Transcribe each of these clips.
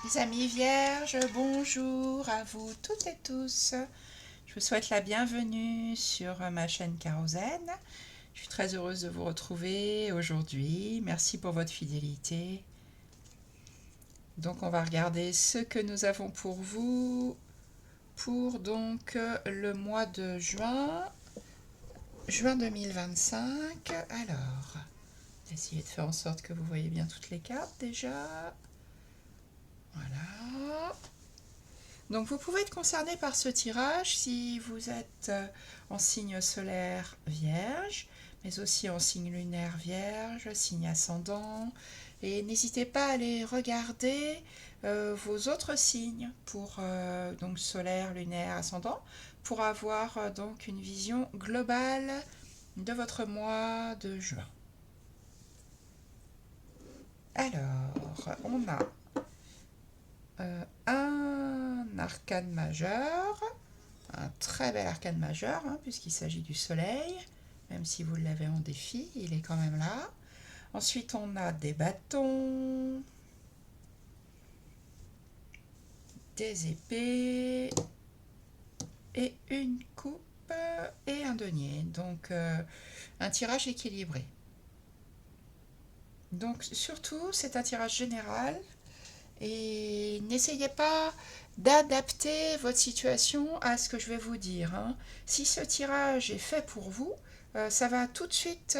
Les amis vierges, bonjour à vous toutes et tous. Je vous souhaite la bienvenue sur ma chaîne Kérosène. Je suis très heureuse de vous retrouver aujourd'hui. Merci pour votre fidélité. Donc on va regarder ce que nous avons pour vous pour donc le mois de juin 2025. Alors, essayez de faire en sorte que vous voyez bien toutes les cartes déjà. Voilà. Donc vous pouvez être concerné par ce tirage si vous êtes en signe solaire vierge, mais aussi en signe lunaire vierge, signe ascendant. Et n'hésitez pas à aller regarder vos autres signes pour donc solaire, lunaire, ascendant, pour avoir donc une vision globale de votre mois de juin. Alors, on a un arcane majeur, un très bel arcane majeur, hein, puisqu'il s'agit du soleil, même si vous l'avez en défi, il est quand même là. Ensuite, on a des bâtons, des épées, et une coupe et un denier. Donc, un tirage équilibré. Donc, surtout, c'est un tirage général. Et n'essayez pas d'adapter votre situation à ce que je vais vous dire, hein. Si ce tirage est fait pour vous, ça va tout de suite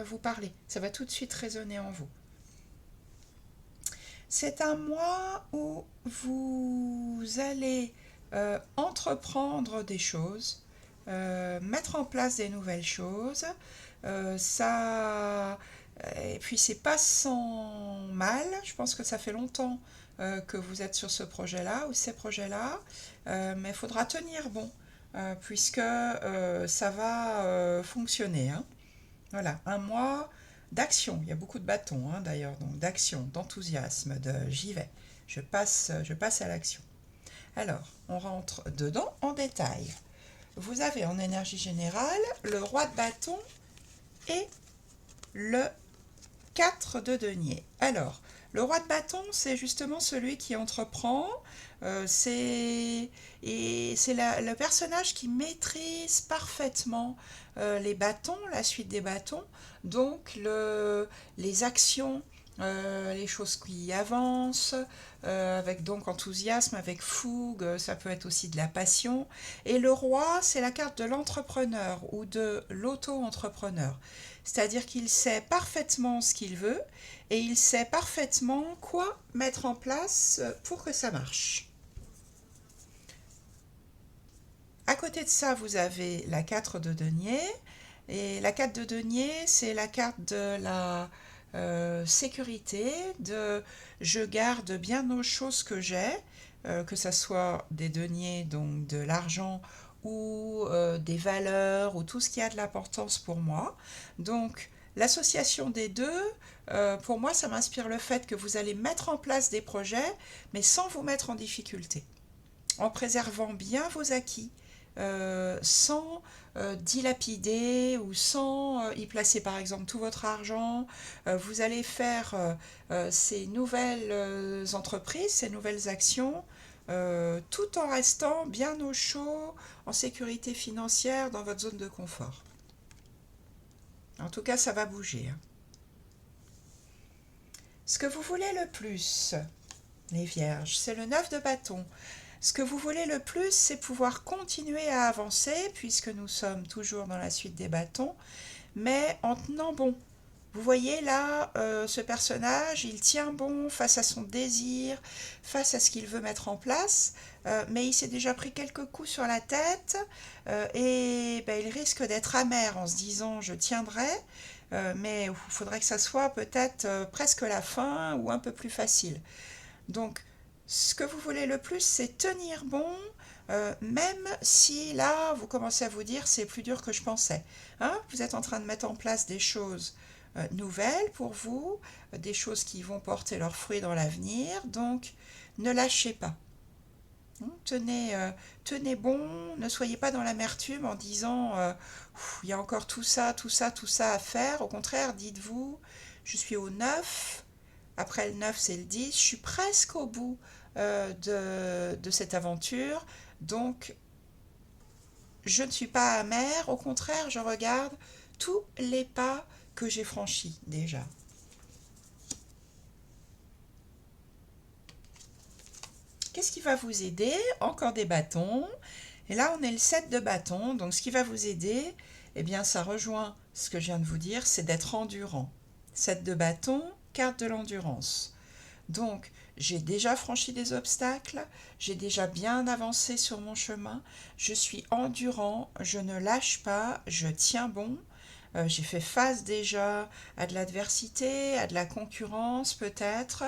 vous parler, ça va tout de suite résonner en vous. C'est un mois où vous allez entreprendre des choses, mettre en place des nouvelles choses. Ça, et puis c'est pas sans mal. Je pense que ça fait longtemps que vous êtes sur ce projet-là ou ces projets-là, mais il faudra tenir bon puisque ça va fonctionner, hein. Voilà, un mois d'action. Il y a beaucoup de bâtons, hein, d'ailleurs, donc d'action, d'enthousiasme, de j'y vais. Je passe à l'action. Alors, on rentre dedans en détail. Vous avez en énergie générale le roi de bâton et le 4 de denier. Alors, le roi de bâton, c'est justement celui qui entreprend. C'est le personnage qui maîtrise parfaitement les bâtons, la suite des bâtons, donc les actions, les choses qui avancent, avec donc enthousiasme, avec fougue, ça peut être aussi de la passion. Et le roi, c'est la carte de l'entrepreneur ou de l'auto-entrepreneur. C'est-à-dire qu'il sait parfaitement ce qu'il veut et il sait parfaitement quoi mettre en place pour que ça marche. À côté de ça, vous avez la 4 de denier. Et la 4 de denier, c'est la carte de la sécurité, de je garde bien aux choses que j'ai, que ce soit des deniers, donc de l'argent, ou des valeurs, ou tout ce qui a de l'importance pour moi. Donc, l'association des deux, pour moi, ça m'inspire le fait que vous allez mettre en place des projets, mais sans vous mettre en difficulté, en préservant bien vos acquis, sans dilapider ou sans y placer par exemple tout votre argent. Vous allez faire ces nouvelles entreprises, ces nouvelles actions, tout en restant bien au chaud, en sécurité financière dans votre zone de confort. En tout cas, ça va bouger, hein. Ce que vous voulez le plus, les vierges, c'est le 9 de bâton. Ce que vous voulez le plus, c'est pouvoir continuer à avancer, puisque nous sommes toujours dans la suite des bâtons, mais en tenant bon. Vous voyez là, ce personnage, il tient bon face à son désir, face à ce qu'il veut mettre en place, mais il s'est déjà pris quelques coups sur la tête, et ben, il risque d'être amer en se disant je tiendrai, mais il faudrait que ça soit peut-être presque la fin ou un peu plus facile. Donc, ce que vous voulez le plus, c'est tenir bon, même si là, vous commencez à vous dire, c'est plus dur que je pensais, hein. Vous êtes en train de mettre en place des choses nouvelles pour vous, des choses qui vont porter leurs fruits dans l'avenir, donc ne lâchez pas. Tenez bon, ne soyez pas dans l'amertume en disant il y a encore tout ça, tout ça, tout ça à faire. Au contraire, dites-vous, je suis au neuf, après le 9 c'est le 10, je suis presque au bout de cette aventure, donc je ne suis pas amère, au contraire, je regarde tous les pas que j'ai franchis déjà. Qu'est-ce qui va vous aider? Encore des bâtons. Et là, on est le 7 de bâton. Donc, ce qui va vous aider, eh bien, ça rejoint ce que je viens de vous dire, c'est d'être endurant. 7 de bâton, carte de l'endurance. Donc, j'ai déjà franchi des obstacles, j'ai déjà bien avancé sur mon chemin, je suis endurant, je ne lâche pas, je tiens bon. J'ai fait face déjà à de l'adversité, à de la concurrence peut-être,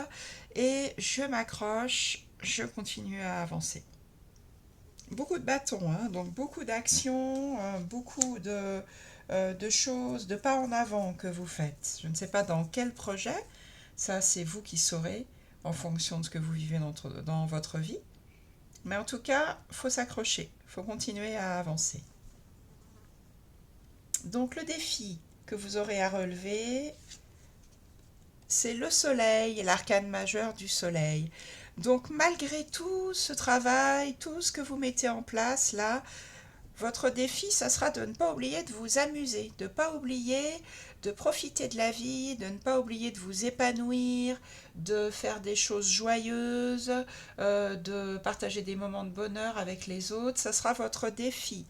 et je m'accroche, je continue à avancer. Beaucoup de bâtons, hein, donc beaucoup d'actions, beaucoup de choses, de pas en avant que vous faites. Je ne sais pas dans quel projet, ça c'est vous qui saurez en fonction de ce que vous vivez dans votre vie. Mais en tout cas, il faut s'accrocher, il faut continuer à avancer. Donc le défi que vous aurez à relever, c'est le soleil, l'arcane majeur du soleil. Donc malgré tout ce travail, tout ce que vous mettez en place là, votre défi, ça sera de ne pas oublier de vous amuser, de ne pas oublier de profiter de la vie, de ne pas oublier de vous épanouir, de faire des choses joyeuses, de partager des moments de bonheur avec les autres. Ça sera votre défi.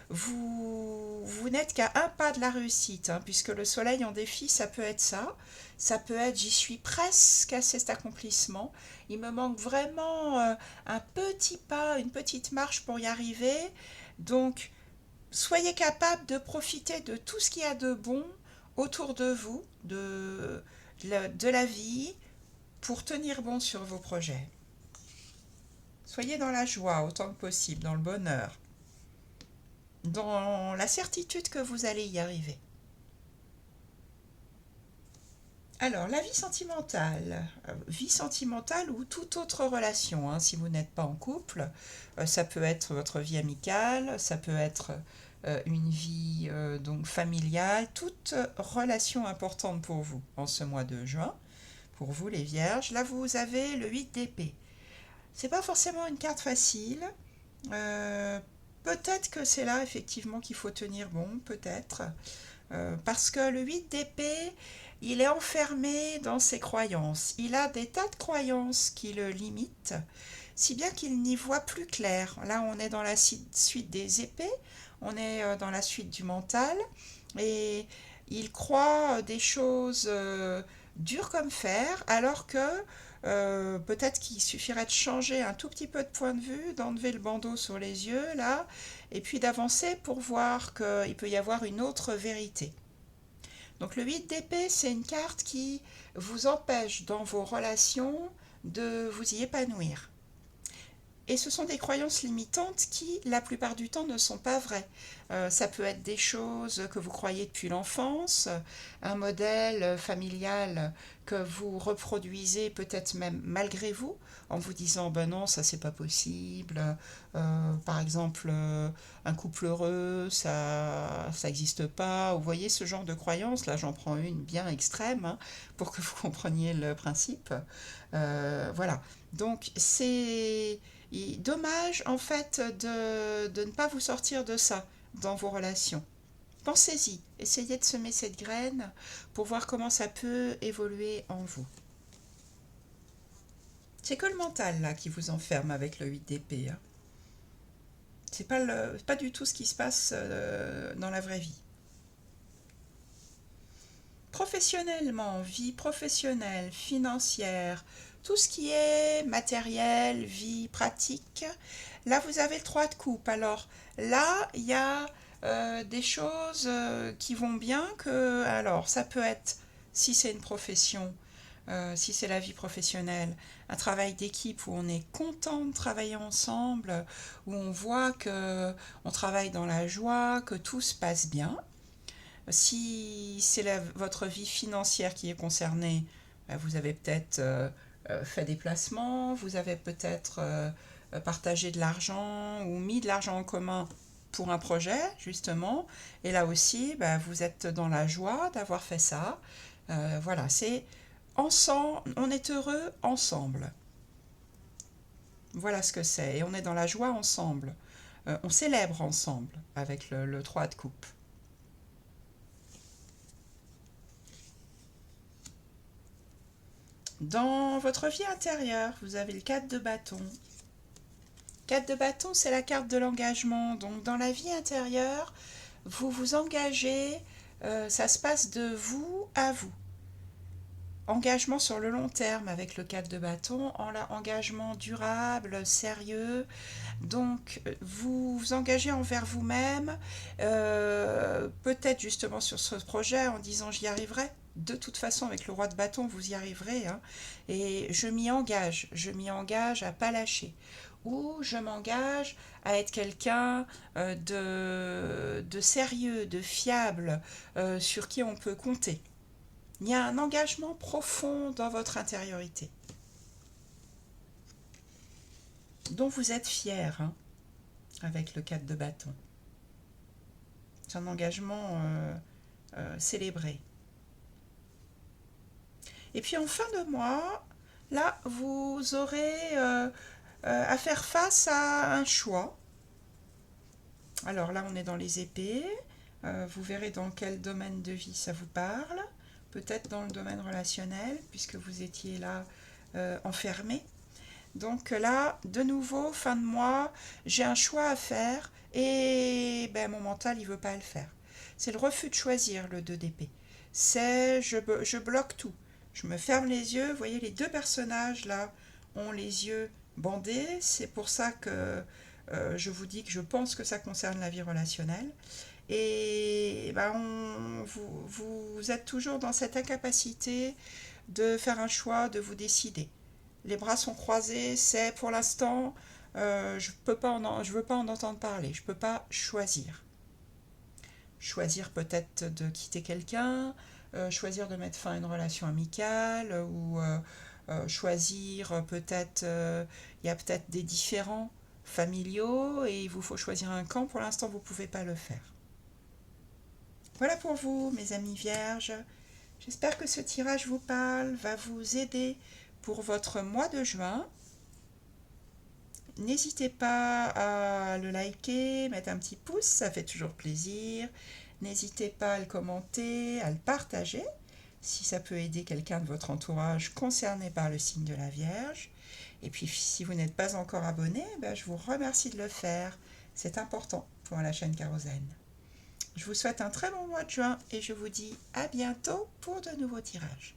Vous n'êtes qu'à un pas de la réussite, hein, puisque le soleil en défi, ça peut être ça. Ça peut être j'y suis presque à cet accomplissement. Il me manque vraiment un petit pas, une petite marche pour y arriver. Donc, soyez capable de profiter de tout ce qu'il y a de bon autour de vous, de la vie, pour tenir bon sur vos projets. Soyez dans la joie autant que possible, dans le bonheur, dans la certitude que vous allez y arriver. Alors, la vie sentimentale ou toute autre relation, hein, si vous n'êtes pas en couple, ça peut être votre vie amicale, ça peut être une vie donc familiale, toute relation importante pour vous en ce mois de juin, pour vous les vierges. Là, vous avez le 8 d'épée. C'est pas forcément une carte facile. Euh, Peut-être que c'est là effectivement qu'il faut tenir bon, peut-être. Parce que le 8 d'épée, il est enfermé dans ses croyances. Il a des tas de croyances qui le limitent, si bien qu'il n'y voit plus clair. Là, on est dans la suite des épées, on est dans la suite du mental, et il croit des choses dures comme fer, alors que peut-être qu'il suffirait de changer un tout petit peu de point de vue, d'enlever le bandeau sur les yeux, là, et puis d'avancer pour voir qu'il peut y avoir une autre vérité. Donc le 8 d'épée, c'est une carte qui vous empêche dans vos relations de vous y épanouir. Et ce sont des croyances limitantes qui, la plupart du temps, ne sont pas vraies. Ça peut être des choses que vous croyez depuis l'enfance, un modèle familial que vous reproduisez peut-être même malgré vous, en vous disant ben non, ça c'est pas possible. Par exemple, un couple heureux, ça n'existe pas. Vous voyez ce genre de croyances, là j'en prends une bien extrême hein, pour que vous compreniez le principe. Voilà. Donc c'est dommage en fait de ne pas vous sortir de ça dans vos relations. Pensez-y, essayez de semer cette graine pour voir comment ça peut évoluer en vous. C'est que le mental là qui vous enferme avec le 8 d'épée. Hein. C'est pas du tout ce qui se passe dans la vraie vie. Professionnellement, vie professionnelle, financière, tout ce qui est matériel, vie pratique, là vous avez le 3 de coupe. Alors là, il y a des choses qui vont bien que, alors ça peut être, si c'est une profession, si c'est la vie professionnelle, un travail d'équipe où on est content de travailler ensemble, où on voit que on travaille dans la joie, que tout se passe bien. Si c'est votre vie financière qui est concernée, vous avez peut-être fait des placements, vous avez peut-être partagé de l'argent ou mis de l'argent en commun pour un projet, justement. Et là aussi, vous êtes dans la joie d'avoir fait ça. Voilà, c'est ensemble, on est heureux ensemble. Voilà ce que c'est. Et on est dans la joie ensemble. On célèbre ensemble avec le 3 de coupe. Dans votre vie intérieure, vous avez le 4 de bâton. 4 de bâton, c'est la carte de l'engagement. Donc dans la vie intérieure, vous vous engagez, ça se passe de vous à vous. Engagement sur le long terme avec le 4 de bâton, engagement durable, sérieux. Donc vous vous engagez envers vous-même, peut-être justement sur ce projet en disant j'y arriverai. De toute façon, avec le roi de bâton, vous y arriverez. Hein. Et je m'y engage à pas lâcher. Ou je m'engage à être quelqu'un de sérieux, de fiable, sur qui on peut compter. Il y a un engagement profond dans votre intériorité, dont vous êtes fier, hein, avec le 4 de bâton. C'est un engagement célébré. Et puis en fin de mois, là, vous aurez à faire face à un choix. Alors là, on est dans les épées. Vous verrez dans quel domaine de vie ça vous parle. Peut-être dans le domaine relationnel, puisque vous étiez là enfermé. Donc là, de nouveau, fin de mois, j'ai un choix à faire et mon mental, il ne veut pas le faire. C'est le refus de choisir, le 2 d'épée. C'est je bloque tout. Je me ferme les yeux. Vous voyez, les deux personnages là ont les yeux bandés. C'est pour ça que je vous dis que je pense que ça concerne la vie relationnelle. Et vous êtes toujours dans cette incapacité de faire un choix, de vous décider. Les bras sont croisés, c'est pour l'instant, je veux pas en entendre parler, je peux pas choisir. Choisir peut-être de quitter quelqu'un, choisir de mettre fin à une relation amicale, ou choisir peut-être, il y a peut-être des différends familiaux et il vous faut choisir un camp, pour l'instant vous ne pouvez pas le faire. Voilà pour vous, mes amis vierges. J'espère que ce tirage vous parle, va vous aider pour votre mois de juin. N'hésitez pas à le liker, mettre un petit pouce, ça fait toujours plaisir. N'hésitez pas à le commenter, à le partager, si ça peut aider quelqu'un de votre entourage concerné par le signe de la Vierge. Et puis, si vous n'êtes pas encore abonné, je vous remercie de le faire. C'est important pour la chaîne Kérosène. Je vous souhaite un très bon mois de juin et je vous dis à bientôt pour de nouveaux tirages.